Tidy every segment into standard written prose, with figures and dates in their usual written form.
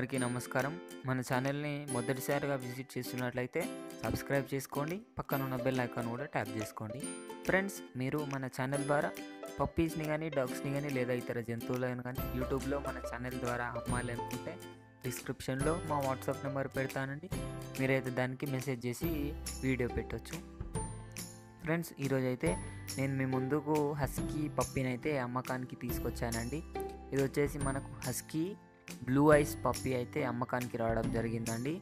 అందరికీ నమస్కారం. మన ఛానల్‌ని మొదటిసారిగా విజిట్ చేస్తున్నట్లయితే సబ్స్క్రైబ్ చేసుకోండి. పక్కన ఉన్న బెల్ ఐకాన్ కూడా ట్యాప్ చేసుకోండి. ఫ్రెండ్స్, మీరు మన ఛానల్ ద్వారా పప్పీస్‌ని గానీ, డాగ్స్‌ని గానీ లేదా ఇతర జంతువులను గానీ యూట్యూబ్‌లో మన ఛానల్ ద్వారా అమ్మాలి అనుకుంటే డిస్క్రిప్షన్‌లో మా వాట్సాప్ నెంబర్ పెడతానండి. మీరైతే దానికి మెసేజ్ చేసి వీడియో పెట్టొచ్చు. ఫ్రెండ్స్, ఈరోజైతే నేను మీ ముందుకు హస్కీ పప్పీనైతే అమ్మకానికి తీసుకొచ్చానండి. ఇది వచ్చేసి మనకు హస్కీ బ్లూ ఐస్ పప్పీ అయితే అమ్మకానికి రావడం జరిగిందండి.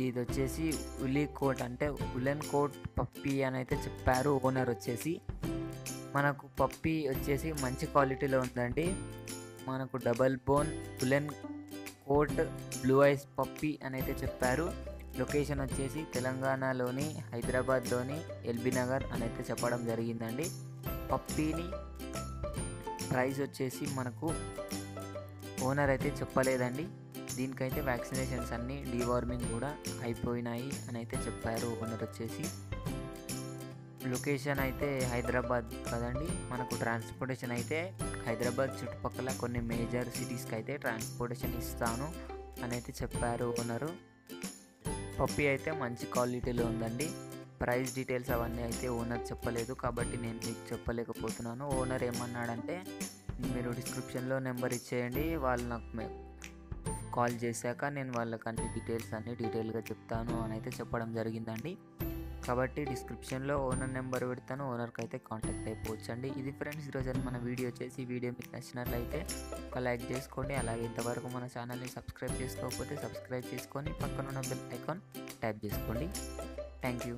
ఇది వచ్చేసి ఉలీ కోట్ అంటే ఉలెన్ కోట్ పప్పీ అని అయితే చెప్పారు ఓనర్ వచ్చేసి. మనకు పప్పీ వచ్చేసి మంచి క్వాలిటీలో ఉందండి. మనకు double bone woollen coat blue eyes puppy అని అయితే చెప్పారు. లొకేషన్ వచ్చేసి తెలంగాణలోని హైదరాబాద్లోని ఎల్బీ నగర్ అని అయితే చెప్పడం జరిగిందండి. పప్పీని ప్రైస్ వచ్చేసి మనకు ఓనర్ అయితే చెప్పలేదండి. దీనికైతే వ్యాక్సినేషన్స్ అన్నీ డీవార్మింగ్ కూడా అయిపోయినాయి అని అయితే చెప్పారు ఓనర్ వచ్చేసి. లొకేషన్ అయితే హైదరాబాద్ కదండి. మనకు ట్రాన్స్పోర్టేషన్ అయితే హైదరాబాద్ చుట్టుపక్కల కొన్ని మేజర్ సిటీస్కి అయితే ట్రాన్స్పోర్టేషన్ ఇస్తాను అని అయితే చెప్పారు ఓనరు. పప్పీ అయితే మంచి క్వాలిటీలో ఉందండి. ప్రైస్ డీటెయిల్స్ అవన్నీ అయితే ఓనర్ చెప్పలేదు కాబట్టి నేను మీకు చెప్పలేకపోతున్నాను. ఓనర్ ఏమన్నాడంటే, మీరు డిస్క్రిప్షన్లో నెంబర్ ఇచ్చేయండి, వాళ్ళు నాకు కాల్ చేశాక నేను వాళ్ళకి అన్ని డీటెయిల్గా చెప్తాను అని అయితే చెప్పడం జరిగిందండి. కాబట్టి డిస్క్రిప్షన్లో ఓనర్ నెంబర్ పెడతాను, ఓనర్కి అయితే కాంటాక్ట్ అయిపోవచ్చండి. ఇది ఫ్రెండ్స్ ఈరోజు మన వీడియో వచ్చేసి. ఈ వీడియో మీకు నచ్చినట్లయితే ఒక లైక్ చేసుకోండి. అలాగే ఇంతవరకు మన ఛానల్ని సబ్స్క్రైబ్ చేసుకోకపోతే సబ్స్క్రైబ్ చేసుకొని పక్కన ఉన్న బెల్ ఐకాన్ ట్యాప్ చేసుకోండి. Thank you.